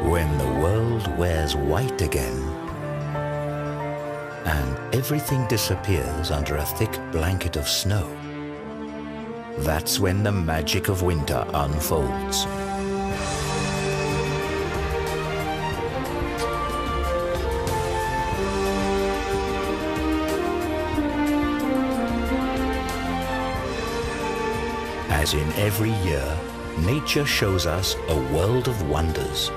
When the world wears white again and everything disappears under a thick blanket of snow, that's when the magic of winter unfolds. As in every year, nature shows us a world of wonders.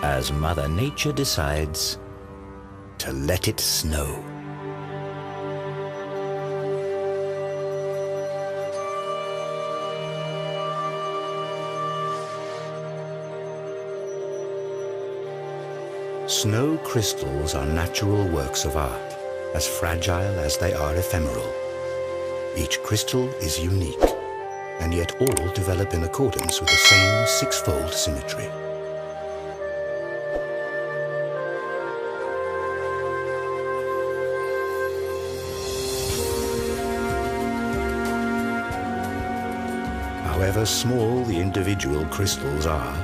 As Mother Nature decides to let it snow. Snow crystals are natural works of art, as fragile as they are ephemeral. Each crystal is unique, and yet all develop in accordance with the same six-fold symmetry. However small the individual crystals are,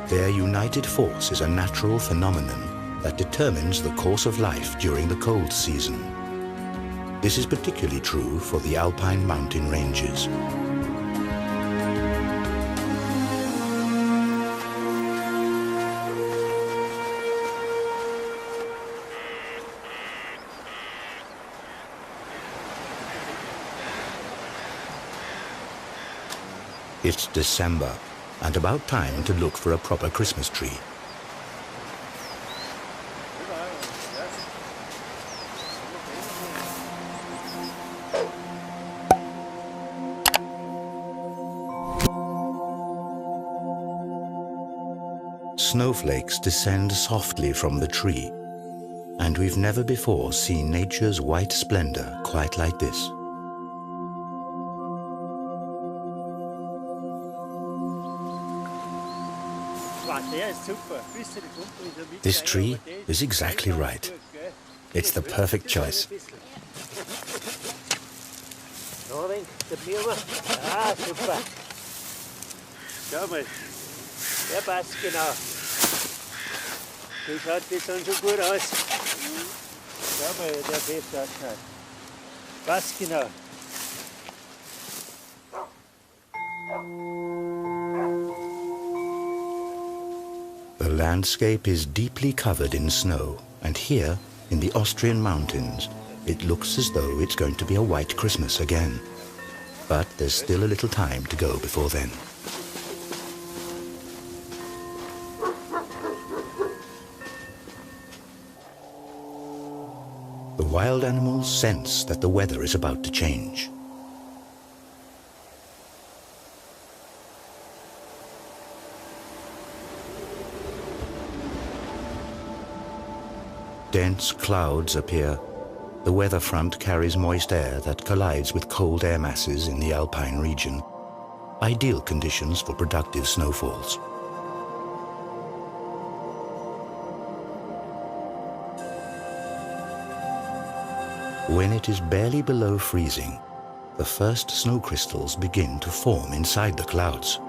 their united force is a natural phenomenon that determines the course of life during the cold season. This is particularly true for the alpine mountain ranges. It's December, and about time to look for a proper Christmas tree. Snowflakes descend softly from the tree, and we've never before seen nature's white splendor quite like this. This tree is exactly right. It's the perfect choice. Der passt genau. Wie schaut das dann so gut aus? Schau mal, der Best ausschaut. Passt genau. The landscape is deeply covered in snow, and here, in the Austrian mountains, it looks as though it's going to be a white Christmas again. But there's still a little time to go before then. The wild animals sense that the weather is about to change. Dense clouds appear. The weather front carries moist air that collides with cold air masses in the alpine region. Ideal conditions for productive snowfalls. When it is barely below freezing, the first snow crystals begin to form inside the clouds.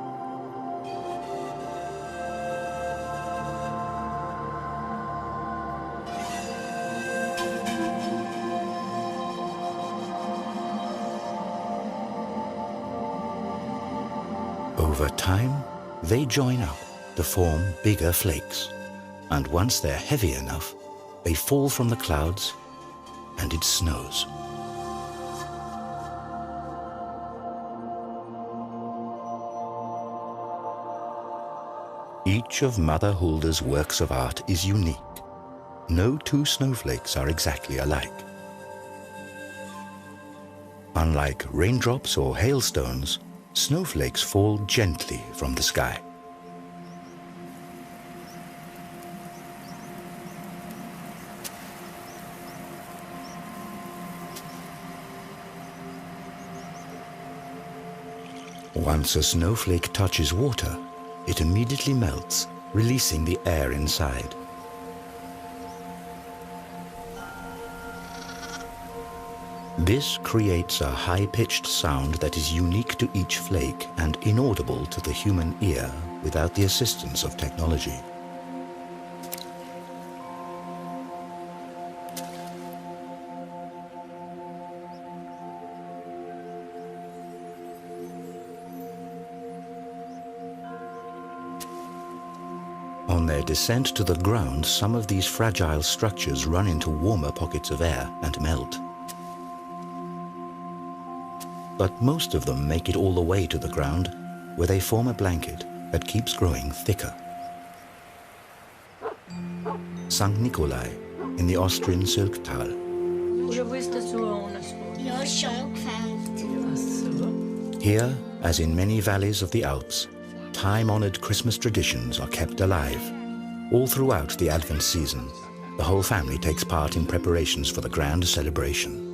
Over time, they join up to form bigger flakes, and once they're heavy enough, they fall from the clouds and it snows. Each of Mother Hulda's works of art is unique. No two snowflakes are exactly alike. Unlike raindrops or hailstones, snowflakes fall gently from the sky. Once a snowflake touches water, it immediately melts, releasing the air inside. This creates a high-pitched sound that is unique to each flake and inaudible to the human ear without the assistance of technology. On their descent to the ground, some of these fragile structures run into warmer pockets of air and melt. But most of them make it all the way to the ground, where they form a blanket that keeps growing thicker. St. Nikolai in the Austrian Sölktal. Here, as in many valleys of the Alps, time-honored Christmas traditions are kept alive. All throughout the Advent season, the whole family takes part in preparations for the grand celebration.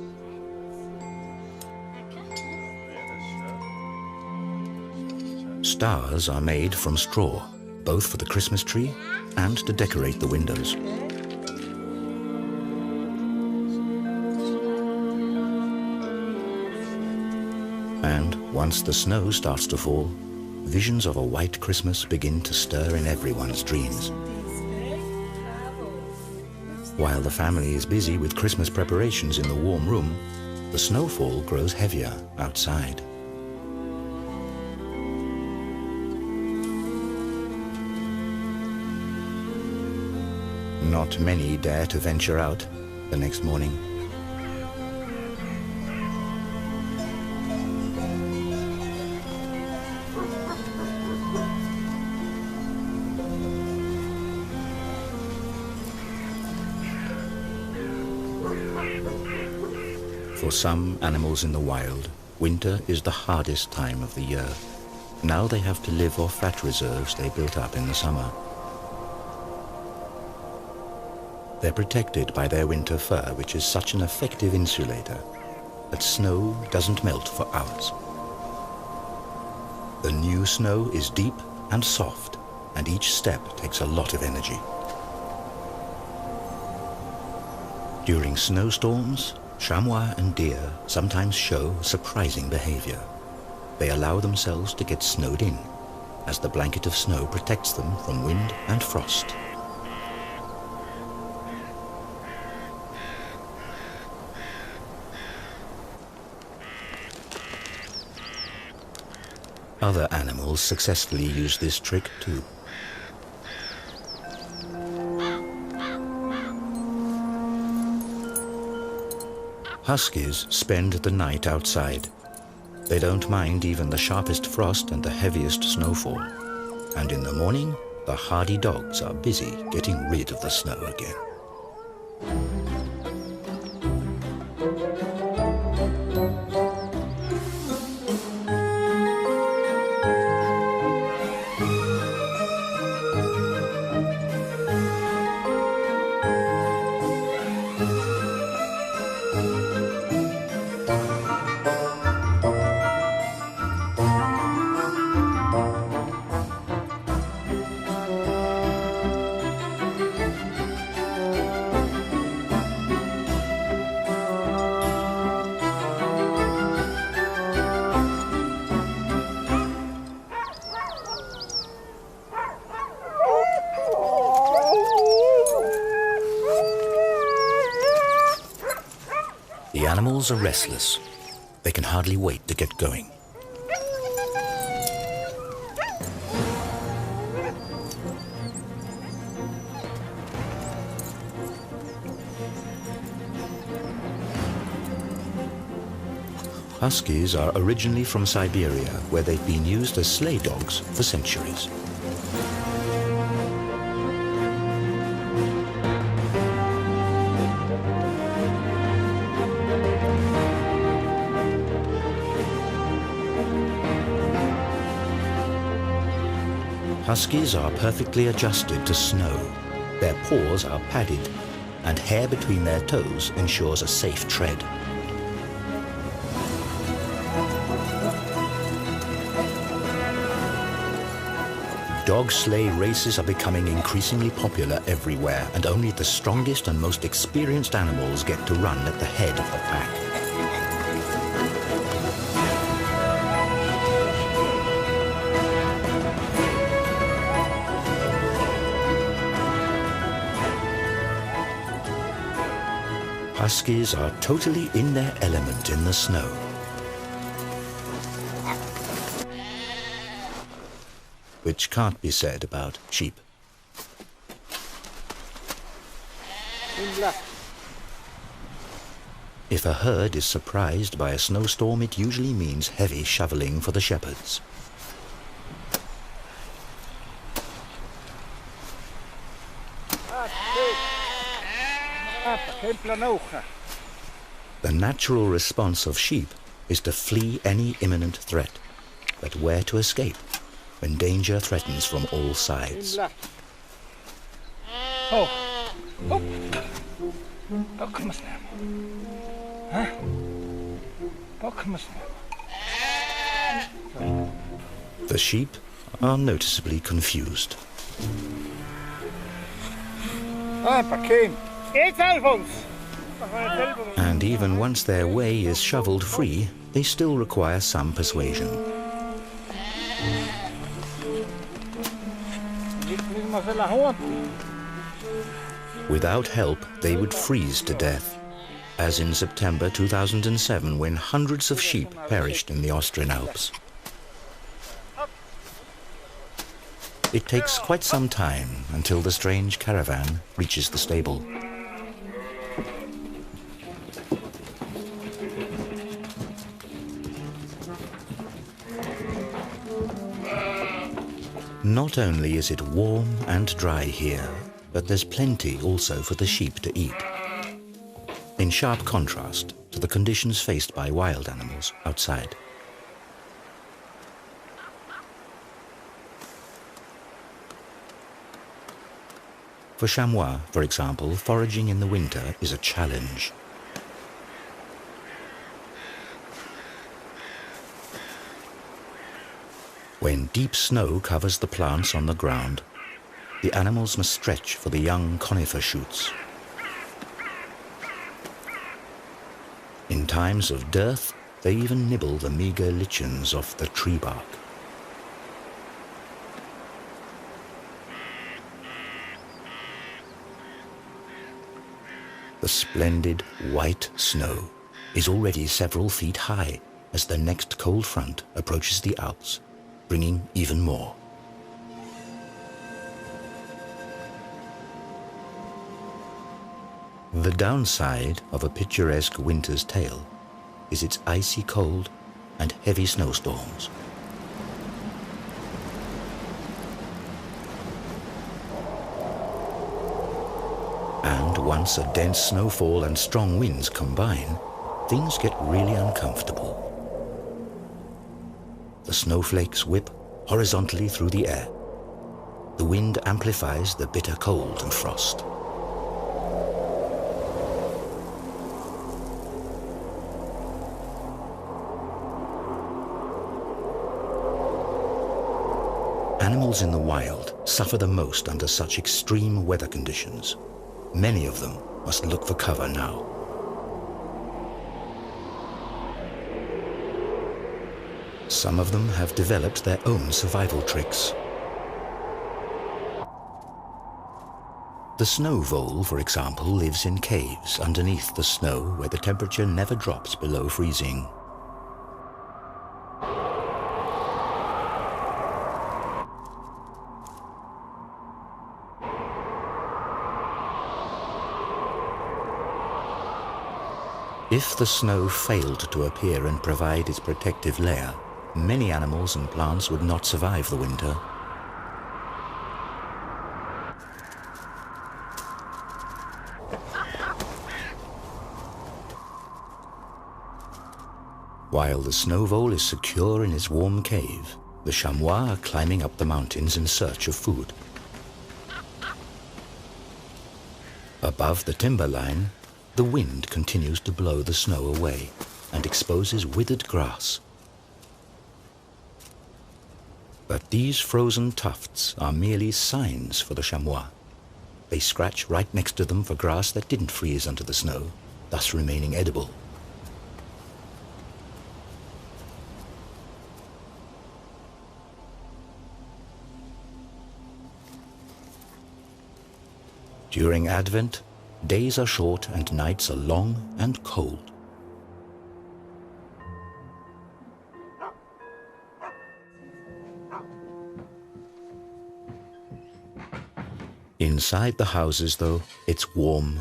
Stars are made from straw, both for the Christmas tree and to decorate the windows. And once the snow starts to fall, visions of a white Christmas begin to stir in everyone's dreams. While the family is busy with Christmas preparations in the warm room, the snowfall grows heavier outside. Not many dare to venture out the next morning. For some animals in the wild, winter is the hardest time of the year. Now they have to live off fat reserves they built up in the summer. They're protected by their winter fur, which is such an effective insulator that snow doesn't melt for hours. The new snow is deep and soft, and each step takes a lot of energy. During snowstorms, chamois and deer sometimes show surprising behavior. They allow themselves to get snowed in, as the blanket of snow protects them from wind and frost. Other animals successfully use this trick too. Huskies spend the night outside. They don't mind even the sharpest frost and the heaviest snowfall. And in the morning, the hardy dogs are busy getting rid of the snow again. The animals are restless. They can hardly wait to get going. Huskies are originally from Siberia, where they've been used as sleigh dogs for centuries. Huskies are perfectly adjusted to snow. Their paws are padded, and hair between their toes ensures a safe tread. Dog sleigh races are becoming increasingly popular everywhere, and only the strongest and most experienced animals get to run at the head of the pack. Huskies are totally in their element in the snow. Which can't be said about sheep. If a herd is surprised by a snowstorm, it usually means heavy shoveling for the shepherds. The natural response of sheep is to flee any imminent threat, but where to escape when danger threatens from all sides. The sheep are noticeably confused. And even once their way is shoveled free, they still require some persuasion. Without help, they would freeze to death, as in September 2007 when hundreds of sheep perished in the Austrian Alps. It takes quite some time until the strange caravan reaches the stable. Not only is it warm and dry here, but there's plenty also for the sheep to eat, in sharp contrast to the conditions faced by wild animals outside. For chamois, for example, foraging in the winter is a challenge. When deep snow covers the plants on the ground, the animals must stretch for the young conifer shoots. In times of dearth, they even nibble the meager lichens off the tree bark. The splendid white snow is already several feet high as the next cold front approaches the Alps, bringing even more. The downside of a picturesque winter's tale is its icy cold and heavy snowstorms. And once a dense snowfall and strong winds combine, things get really uncomfortable. The snowflakes whip horizontally through the air. The wind amplifies the bitter cold and frost. Animals in the wild suffer the most under such extreme weather conditions. Many of them must look for cover now. Some of them have developed their own survival tricks. The snow vole, for example, lives in caves underneath the snow where the temperature never drops below freezing. If the snow failed to appear and provide its protective layer, many animals and plants would not survive the winter. While the snow vole is secure in its warm cave, the chamois are climbing up the mountains in search of food. Above the timberline, the wind continues to blow the snow away and exposes withered grass. But these frozen tufts are merely signs for the chamois. They scratch right next to them for grass that didn't freeze under the snow, thus remaining edible. During Advent, days are short and nights are long and cold. Inside the houses, though, it's warm,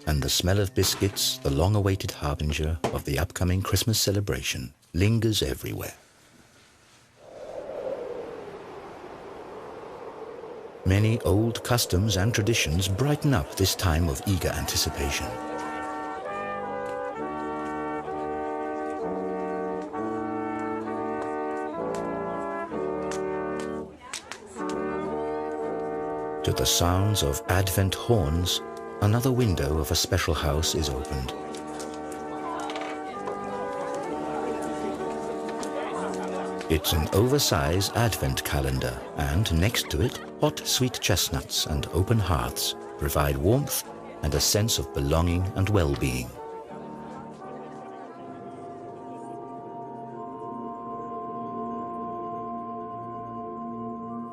and the smell of biscuits, the long-awaited harbinger of the upcoming Christmas celebration, lingers everywhere. Many old customs and traditions brighten up this time of eager anticipation. To the sounds of Advent horns, another window of a special house is opened. It's an oversized Advent calendar, and next to it, hot sweet chestnuts and open hearths provide warmth and a sense of belonging and well-being.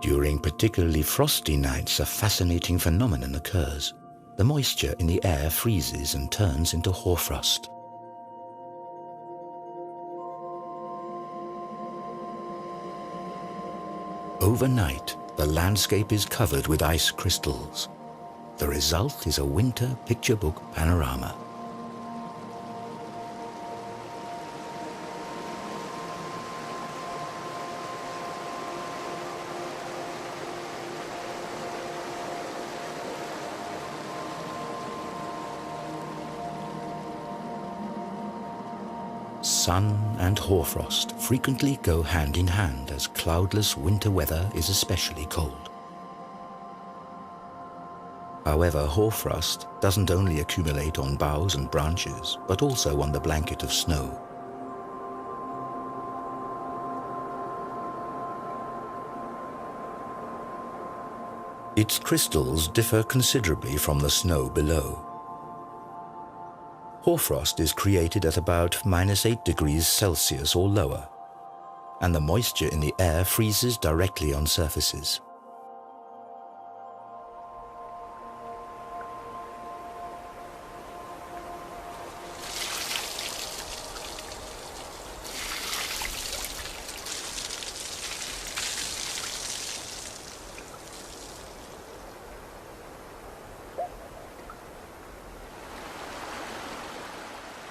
During particularly frosty nights, a fascinating phenomenon occurs. The moisture in the air freezes and turns into hoarfrost. Overnight, the landscape is covered with ice crystals. The result is a winter picture book panorama. Sun and hoarfrost frequently go hand in hand, as cloudless winter weather is especially cold. However, hoarfrost doesn't only accumulate on boughs and branches, but also on the blanket of snow. Its crystals differ considerably from the snow below. Hoarfrost is created at about -8 degrees Celsius or lower, and the moisture in the air freezes directly on surfaces.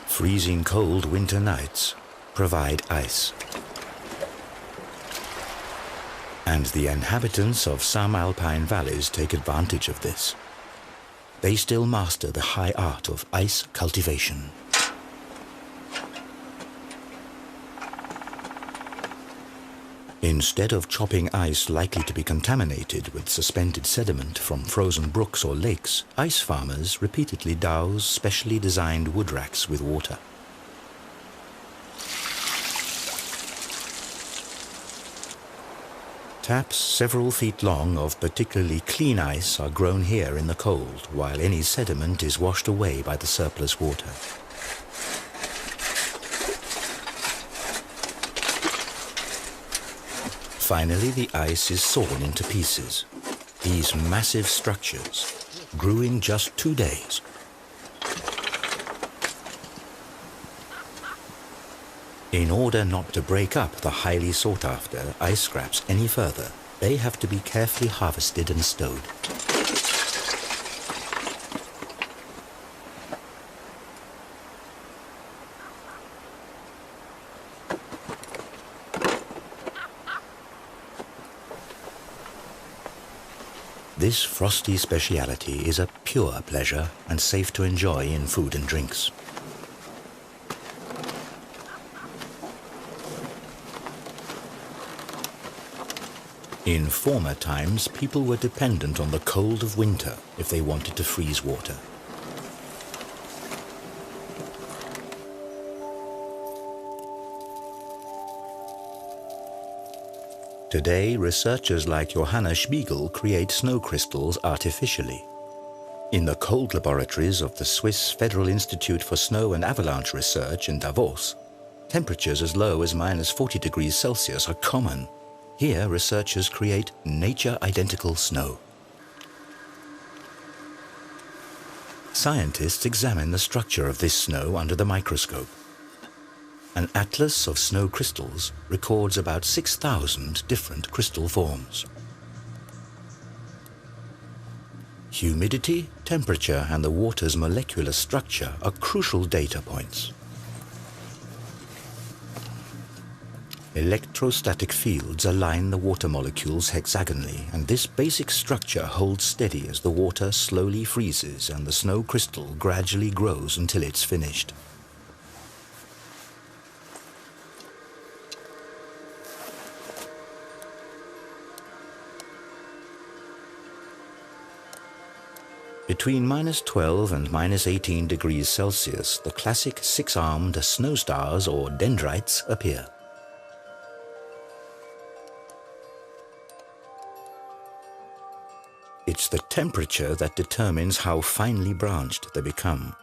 Freezing cold winter nights provide ice. And the inhabitants of some alpine valleys take advantage of this. They still master the high art of ice cultivation. Instead of chopping ice likely to be contaminated with suspended sediment from frozen brooks or lakes, ice farmers repeatedly douse specially designed wood racks with water. Taps several feet long of particularly clean ice are grown here in the cold, while any sediment is washed away by the surplus water. Finally, the ice is sawn into pieces. These massive structures grew in just 2 days. In order not to break up the highly sought-after ice scraps any further, they have to be carefully harvested and stowed. This frosty speciality is a pure pleasure and safe to enjoy in food and drinks. In former times, people were dependent on the cold of winter if they wanted to freeze water. Today, researchers like Johanna Spiegel create snow crystals artificially. In the cold laboratories of the Swiss Federal Institute for Snow and Avalanche Research in Davos, temperatures as low as -40 degrees Celsius are common. Here, researchers create nature-identical snow. Scientists examine the structure of this snow under the microscope. An atlas of snow crystals records about 6,000 different crystal forms. Humidity, temperature, and the water's molecular structure are crucial data points. Electrostatic fields align the water molecules hexagonally, and this basic structure holds steady as the water slowly freezes and the snow crystal gradually grows until it's finished. Between -12 and -18 degrees Celsius, the classic six-armed snow stars or dendrites appear. It's the temperature that determines how finely branched they become.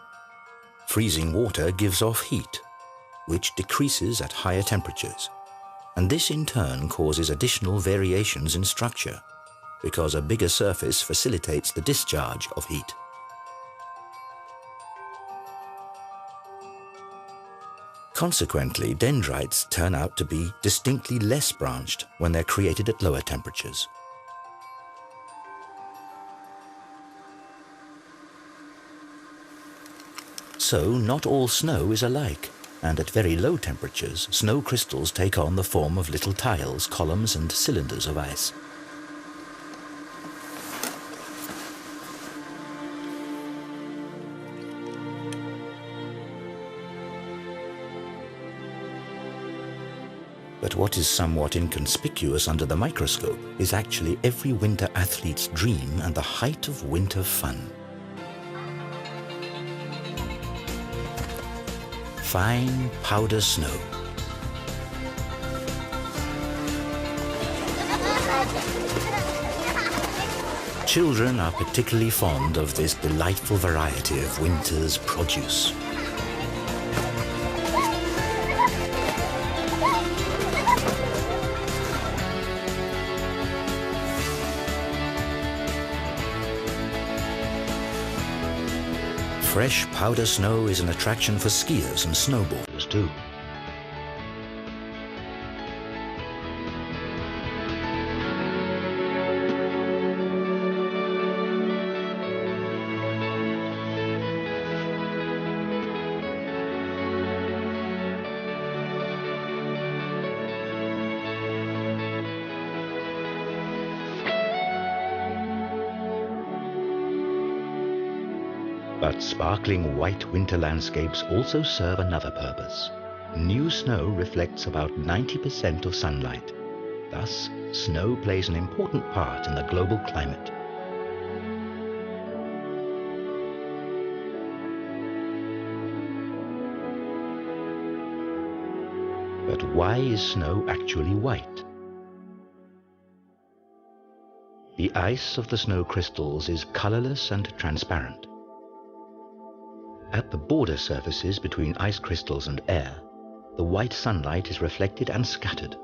Freezing water gives off heat, which decreases at higher temperatures, and this in turn causes additional variations in structure, because a bigger surface facilitates the discharge of heat. Consequently, dendrites turn out to be distinctly less branched when they're created at lower temperatures. So, not all snow is alike, and at very low temperatures, snow crystals take on the form of little tiles, columns, and cylinders of ice. But what is somewhat inconspicuous under the microscope is actually every winter athlete's dream and the height of winter fun. Fine powder snow. Children are particularly fond of this delightful variety of winter's produce. Fresh powder snow is an attraction for skiers and snowboarders too. But sparkling white winter landscapes also serve another purpose. New snow reflects about 90% of sunlight. Thus, snow plays an important part in the global climate. But why is snow actually white? The ice of the snow crystals is colorless and transparent. At the border surfaces between ice crystals and air, the white sunlight is reflected and scattered.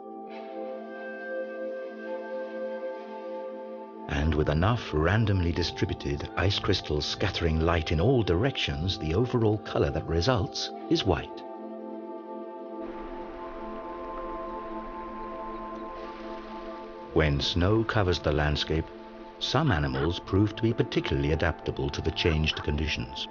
And with enough randomly distributed ice crystals scattering light in all directions, the overall color that results is white. When snow covers the landscape, some animals prove to be particularly adaptable to the changed conditions.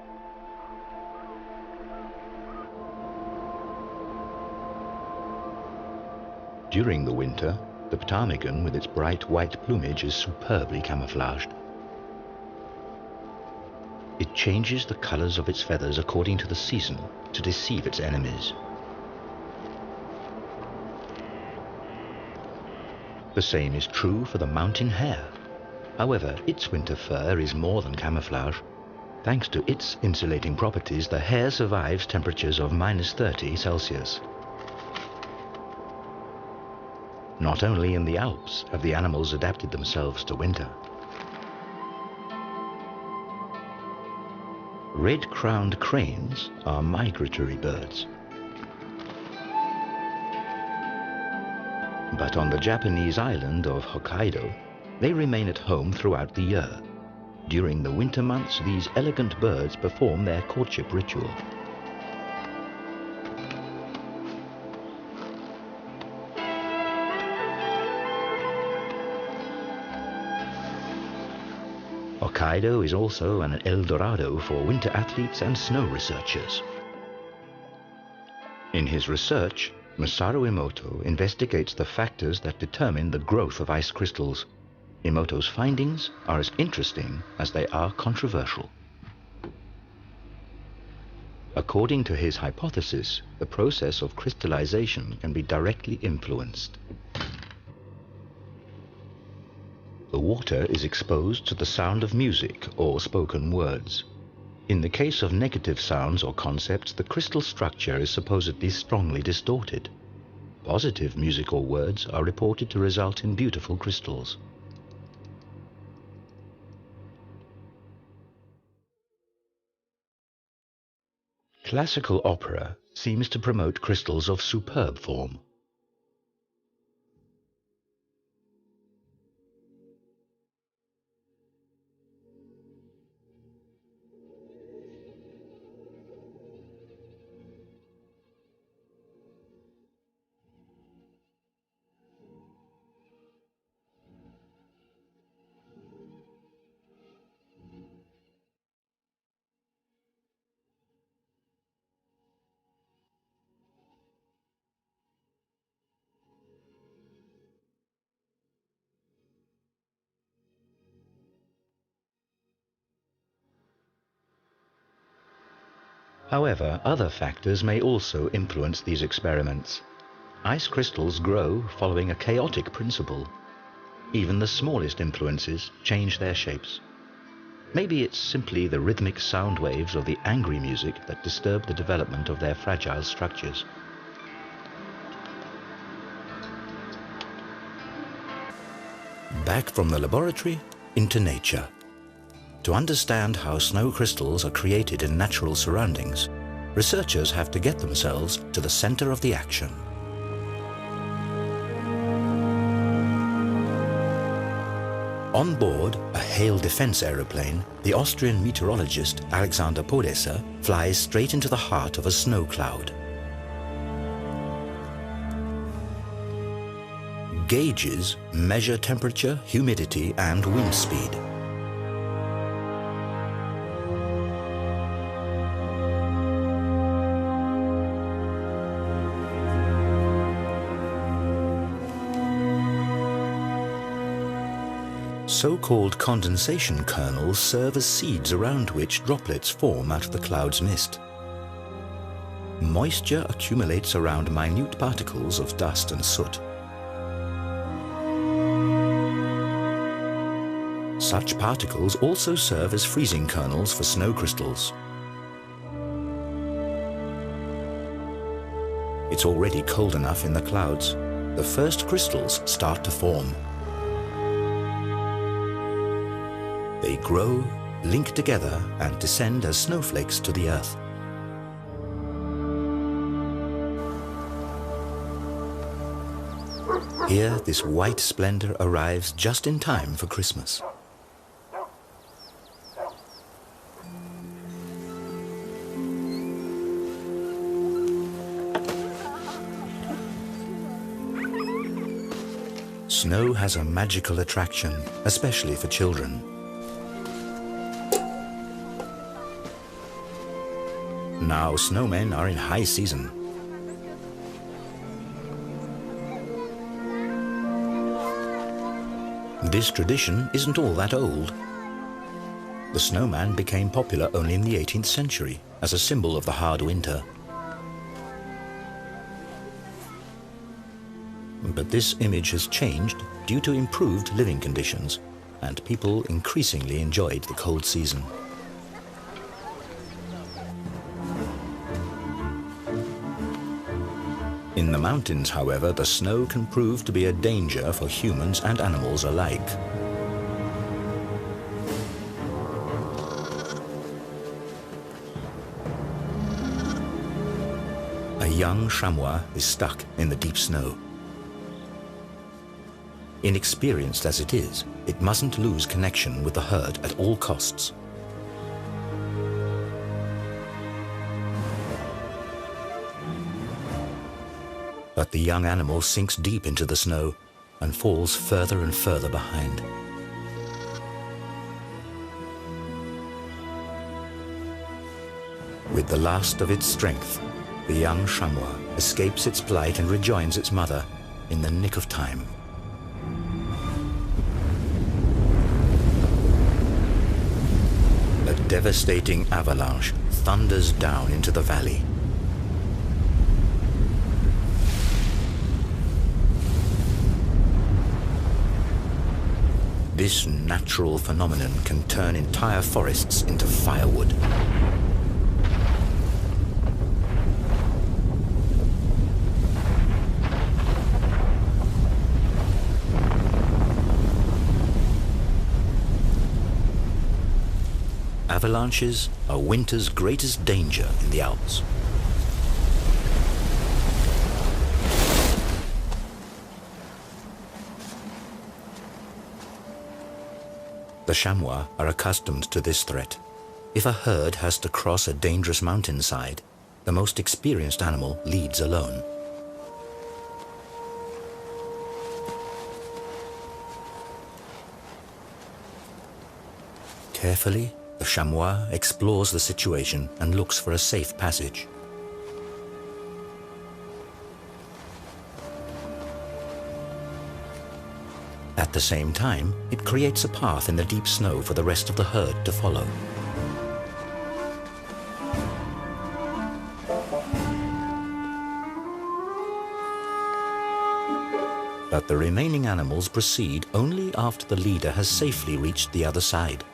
During the winter, the ptarmigan with its bright white plumage is superbly camouflaged. It changes the colors of its feathers according to the season to deceive its enemies. The same is true for the mountain hare. However, its winter fur is more than camouflage. Thanks to its insulating properties, the hare survives temperatures of -30 Celsius. Not only in the Alps have the animals adapted themselves to winter. Red-crowned cranes are migratory birds. But on the Japanese island of Hokkaido, they remain at home throughout the year. During the winter months, these elegant birds perform their courtship ritual. Hokkaido is also an El Dorado for winter athletes and snow researchers. In his research, Masaru Emoto investigates the factors that determine the growth of ice crystals. Emoto's findings are as interesting as they are controversial. According to his hypothesis, the process of crystallization can be directly influenced. The water is exposed to the sound of music or spoken words. In the case of negative sounds or concepts, the crystal structure is supposedly strongly distorted. Positive musical words are reported to result in beautiful crystals. Classical opera seems to promote crystals of superb form. However, other factors may also influence these experiments. Ice crystals grow following a chaotic principle. Even the smallest influences change their shapes. Maybe it's simply the rhythmic sound waves of the angry music that disturb the development of their fragile structures. Back from the laboratory into nature. To understand how snow crystals are created in natural surroundings, researchers have to get themselves to the center of the action. On board a Hail Defense aeroplane, the Austrian meteorologist Alexander Podesser flies straight into the heart of a snow cloud. Gauges measure temperature, humidity, and wind speed. So-called condensation kernels serve as seeds around which droplets form out of the cloud's mist. Moisture accumulates around minute particles of dust and soot. Such particles also serve as freezing kernels for snow crystals. It's already cold enough in the clouds. The first crystals start to form. They grow, link together, and descend as snowflakes to the earth. Here, this white splendor arrives just in time for Christmas. Snow has a magical attraction, especially for children. Now snowmen are in high season. This tradition isn't all that old. The snowman became popular only in the 18th century as a symbol of the hard winter. But this image has changed due to improved living conditions, and people increasingly enjoyed the cold season. In the mountains, however, the snow can prove to be a danger for humans and animals alike. A young chamois is stuck in the deep snow. Inexperienced as it is, it mustn't lose connection with the herd at all costs. But the young animal sinks deep into the snow and falls further and further behind. With the last of its strength, the young chamois escapes its plight and rejoins its mother in the nick of time. A devastating avalanche thunders down into the valley. This natural phenomenon can turn entire forests into firewood. Avalanches are winter's greatest danger in the Alps. The chamois are accustomed to this threat. If a herd has to cross a dangerous mountainside, the most experienced animal leads alone. Carefully, the chamois explores the situation and looks for a safe passage. At the same time, it creates a path in the deep snow for the rest of the herd to follow. But the remaining animals proceed only after the leader has safely reached the other side.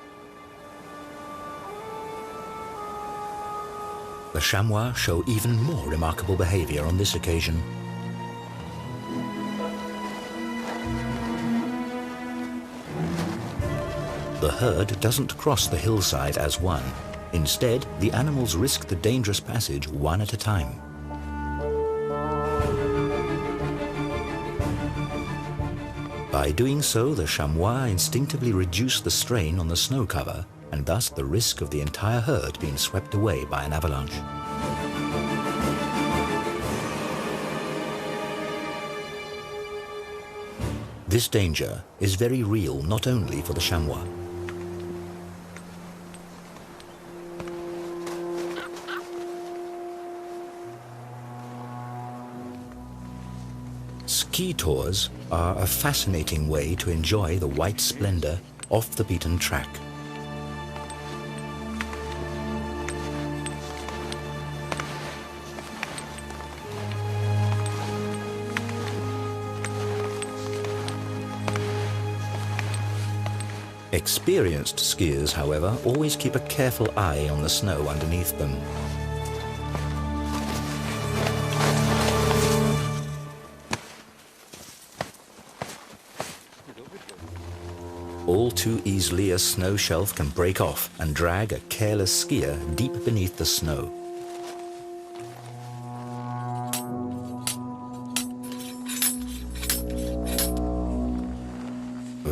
The chamois show even more remarkable behavior on this occasion. The herd doesn't cross the hillside as one. Instead, the animals risk the dangerous passage one at a time. By doing so, the chamois instinctively reduce the strain on the snow cover and thus the risk of the entire herd being swept away by an avalanche. This danger is very real not only for the chamois. Ski tours are a fascinating way to enjoy the white splendor off the beaten track. Experienced skiers, however, always keep a careful eye on the snow underneath them. All too easily, a snow shelf can break off and drag a careless skier deep beneath the snow.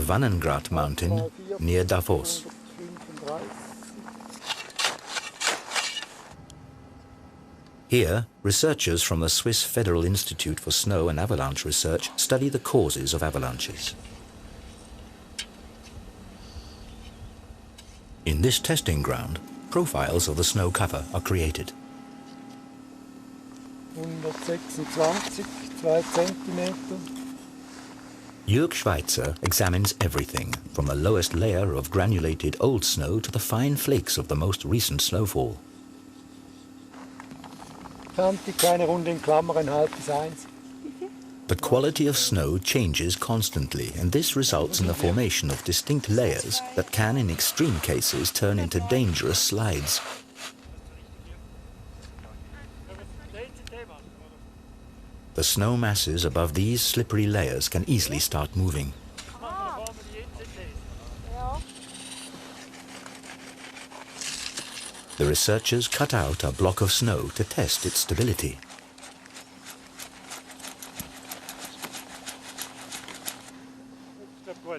Wannengrat mountain near Davos. Here, researchers from the Swiss Federal Institute for Snow and Avalanche Research study the causes of avalanches. In this testing ground, profiles of the snow cover are created. 126, 2 Zentimeter. Jörg Schweitzer examines everything, from the lowest layer of granulated old snow to the fine flakes of the most recent snowfall. Kleine Runde in Klammern, halb bis 1. The quality of snow changes constantly, and this results in the formation of distinct layers that can, in extreme cases, turn into dangerous slides. The snow masses above these slippery layers can easily start moving. The researchers cut out a block of snow to test its stability.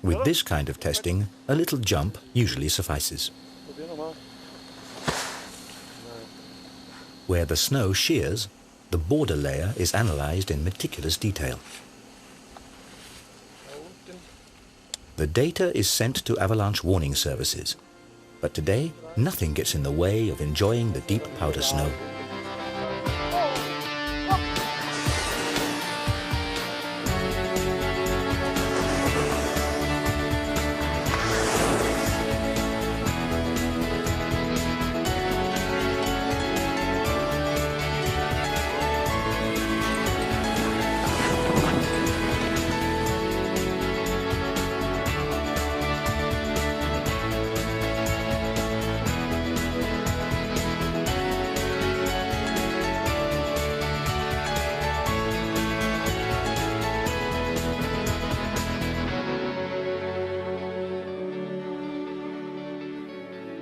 With this kind of testing, a little jump usually suffices. Where the snow shears, the border layer is analyzed in meticulous detail. The data is sent to avalanche warning services, but today nothing gets in the way of enjoying the deep powder snow.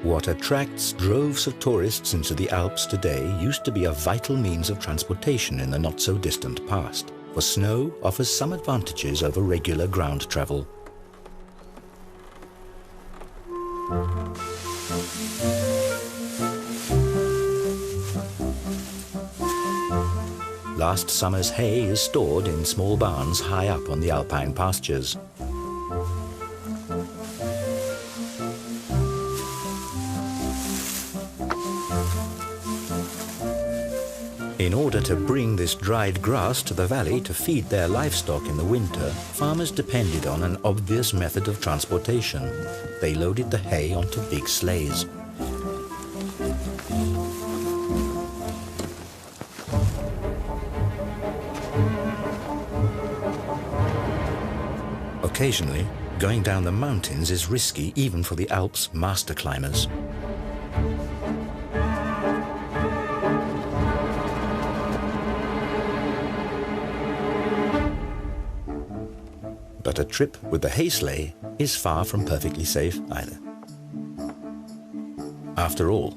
What attracts droves of tourists into the Alps today used to be a vital means of transportation in the not-so-distant past, for snow offers some advantages over regular ground travel. Last summer's hay is stored in small barns high up on the alpine pastures. In order to bring this dried grass to the valley to feed their livestock in the winter, farmers depended on an obvious method of transportation. They loaded the hay onto big sleighs. Occasionally, going down the mountains is risky even for the Alps' master climbers. But a trip with the hay sleigh is far from perfectly safe either. After all,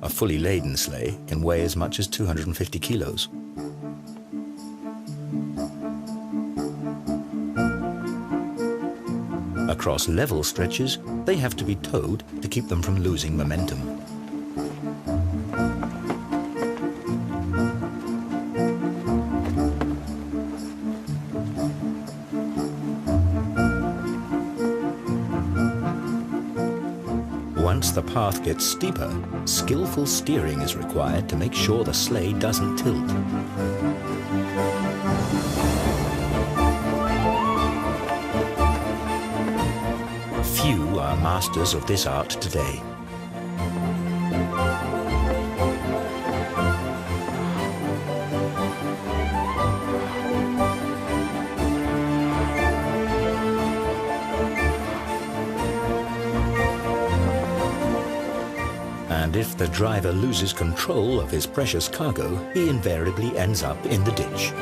a fully laden sleigh can weigh as much as 250 kilos. Across level stretches, they have to be towed to keep them from losing momentum. Once the path gets steeper, skillful steering is required to make sure the sleigh doesn't tilt. Few are masters of this art today. And if the driver loses control of his precious cargo, he invariably ends up in the ditch.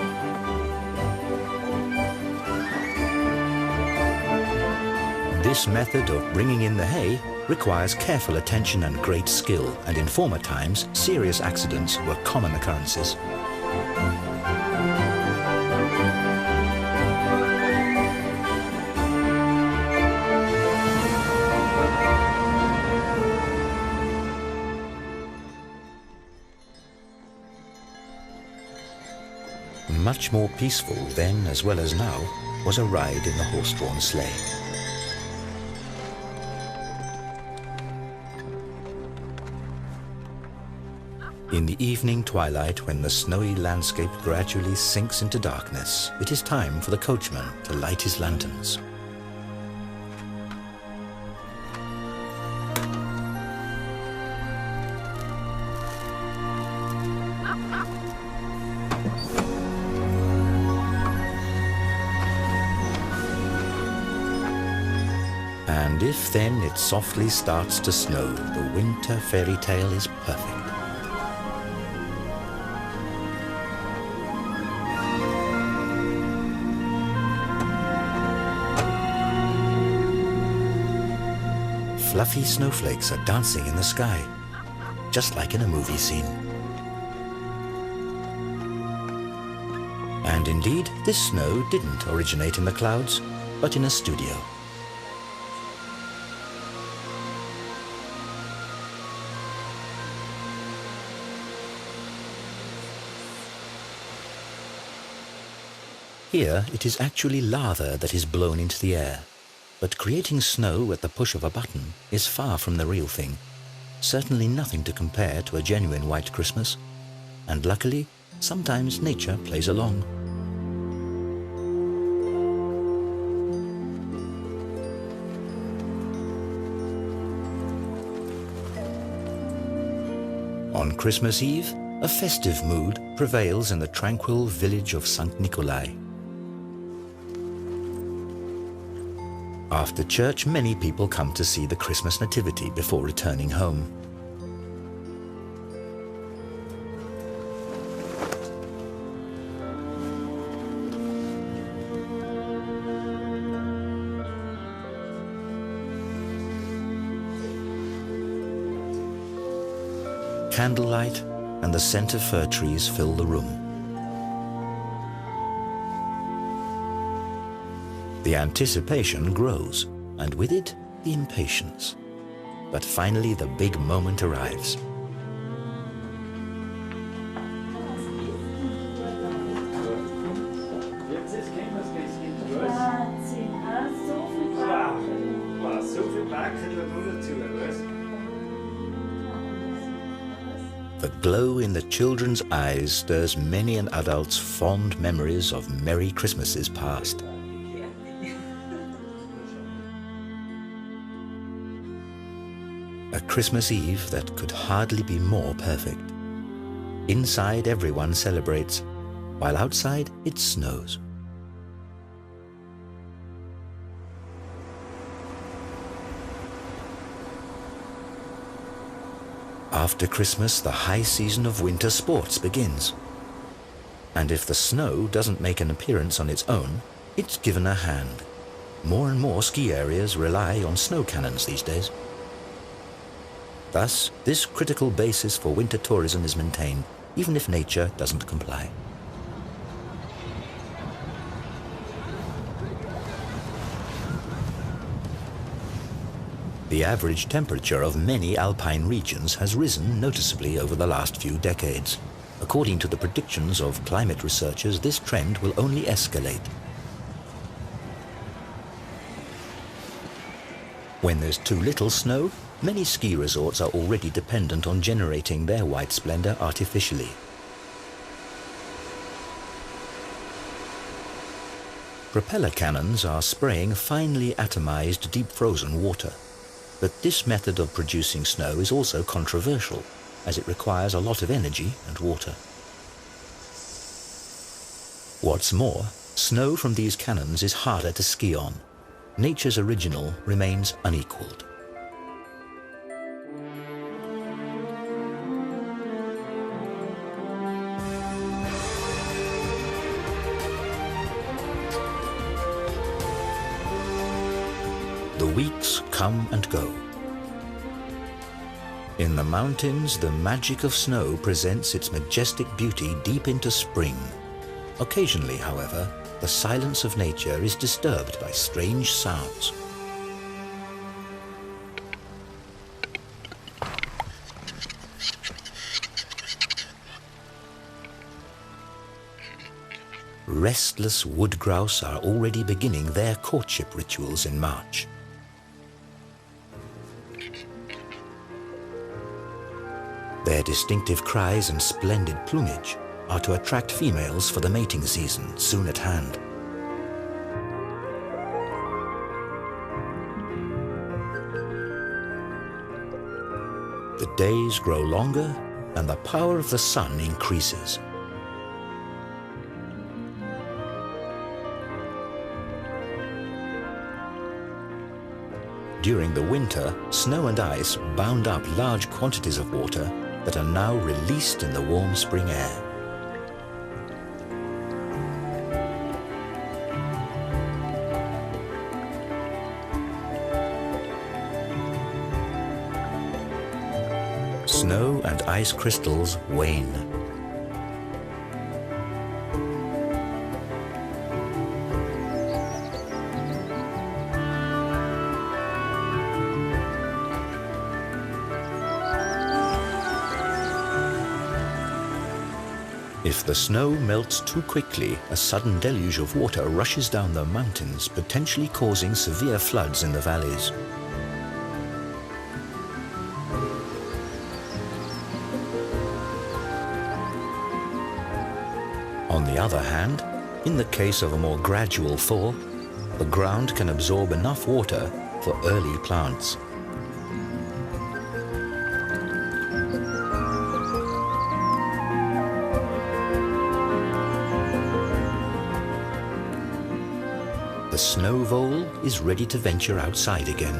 This method of bringing in the hay requires careful attention and great skill, and in former times, serious accidents were common occurrences. Much more peaceful then as well as now was a ride in the horse-drawn sleigh. In the evening twilight, when the snowy landscape gradually sinks into darkness, it is time for the coachman to light his lanterns. And if then it softly starts to snow, the winter fairy tale is perfect. Fluffy snowflakes are dancing in the sky, just like in a movie scene. And indeed, this snow didn't originate in the clouds, but in a studio. Here, it is actually lava that is blown into the air. But creating snow at the push of a button is far from the real thing. Certainly nothing to compare to a genuine white Christmas. And luckily, sometimes nature plays along. On Christmas Eve, a festive mood prevails in the tranquil village of St. Nikolai. After church, many people come to see the Christmas nativity before returning home. Candlelight and the scent of fir trees fill the room. The anticipation grows, and with it, the impatience. But finally, the big moment arrives. The glow in the children's eyes stirs many an adult's fond memories of merry Christmases past. A Christmas Eve that could hardly be more perfect. Inside, everyone celebrates, while outside it snows. After Christmas, the high season of winter sports begins. And if the snow doesn't make an appearance on its own, it's given a hand. More and more ski areas rely on snow cannons these days. Thus, this critical basis for winter tourism is maintained, even if nature doesn't comply. The average temperature of many alpine regions has risen noticeably over the last few decades. According to the predictions of climate researchers, this trend will only escalate. When there's too little snow, many ski resorts are already dependent on generating their white splendor artificially. Propeller cannons are spraying finely atomized deep frozen water. But this method of producing snow is also controversial, as it requires a lot of energy and water. What's more, snow from these cannons is harder to ski on. Nature's original remains unequaled. The weeks come and go. In the mountains, the magic of snow presents its majestic beauty deep into spring. Occasionally, however, the silence of nature is disturbed by strange sounds. Restless wood grouse are already beginning their courtship rituals in March. Their distinctive cries and splendid plumage are to attract females for the mating season soon at hand. The days grow longer and the power of the sun increases. During the winter, snow and ice bound up large quantities of water that are now released in the warm spring air. Snow and ice crystals wane. If the snow melts too quickly, a sudden deluge of water rushes down the mountains, potentially causing severe floods in the valleys. On the other hand, in the case of a more gradual thaw, the ground can absorb enough water for early plants. The snow vole is ready to venture outside again.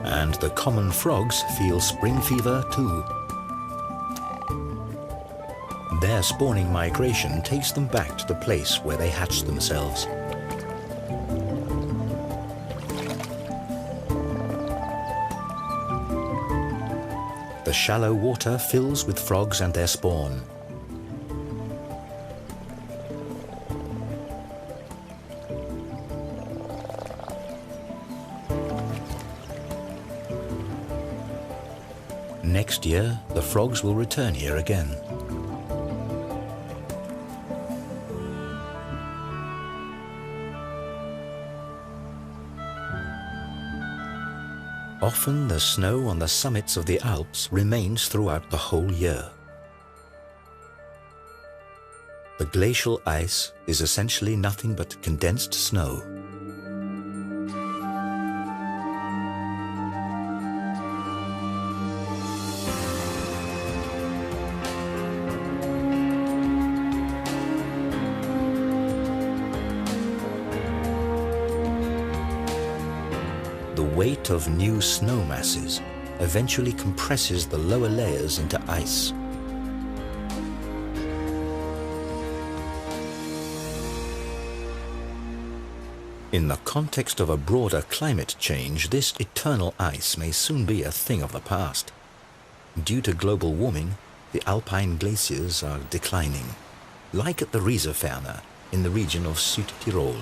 And the common frogs feel spring fever too. Their spawning migration takes them back to the place where they hatched themselves. The shallow water fills with frogs and their spawn. Next year, the frogs will return here again. Often the snow on the summits of the Alps remains throughout the whole year. The glacial ice is essentially nothing but condensed snow. The weight of new snow masses eventually compresses the lower layers into ice. In the context of a broader climate change, this eternal ice may soon be a thing of the past. Due to global warming, the alpine glaciers are declining, like at the Rieserferner in the region of Südtirol.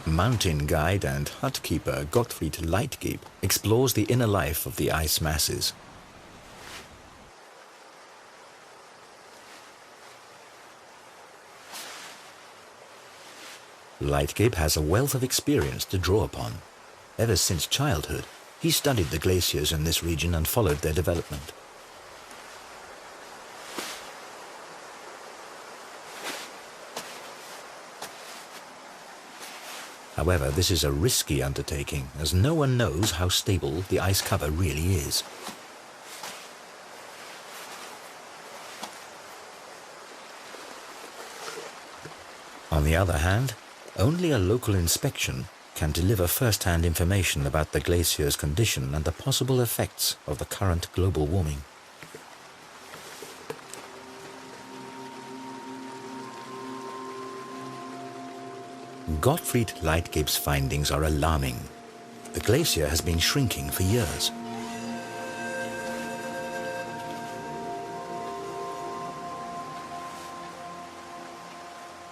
Mountain guide and hut keeper Gottfried Leitgeb explores the inner life of the ice masses. Leitgeb has a wealth of experience to draw upon. Ever since childhood, he studied the glaciers in this region and followed their development. However, this is a risky undertaking, as no one knows how stable the ice cover really is. On the other hand, only a local inspection can deliver first-hand information about the glacier's condition and the possible effects of the current global warming. Gottfried Leitgeb's findings are alarming. The glacier has been shrinking for years.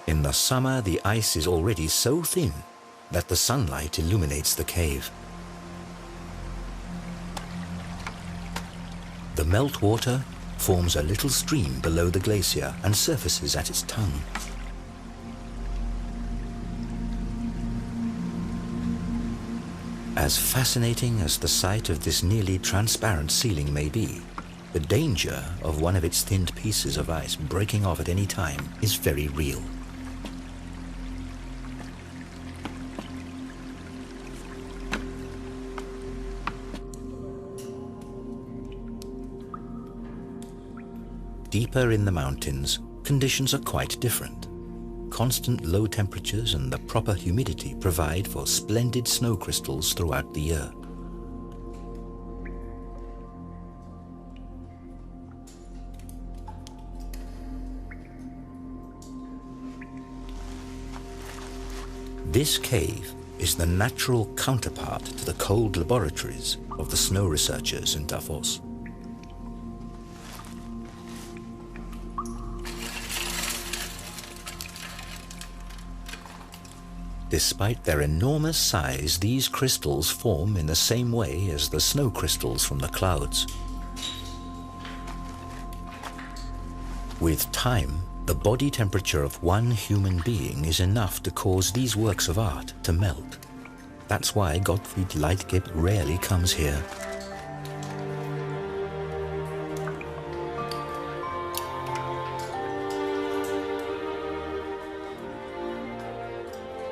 In the summer, the ice is already so thin that the sunlight illuminates the cave. The meltwater forms a little stream below the glacier and surfaces at its tongue. As fascinating as the sight of this nearly transparent ceiling may be, the danger of one of its thinned pieces of ice breaking off at any time is very real. Deeper in the mountains, conditions are quite different. Constant low temperatures and the proper humidity provide for splendid snow crystals throughout the year. This cave is the natural counterpart to the cold laboratories of the snow researchers in Davos. Despite their enormous size, these crystals form in the same way as the snow crystals from the clouds. With time, the body temperature of one human being is enough to cause these works of art to melt. That's why Gottfried Leitgeb rarely comes here.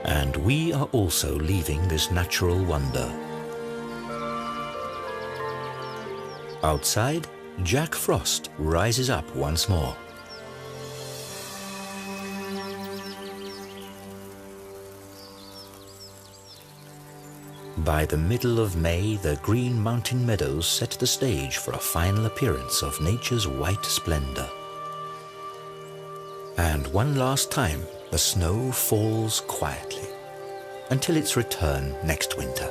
And we are also leaving this natural wonder. Outside, Jack Frost rises up once more. By the middle of May, the green mountain meadows set the stage for a final appearance of nature's white splendor. And one last time, the snow falls quietly until its return next winter.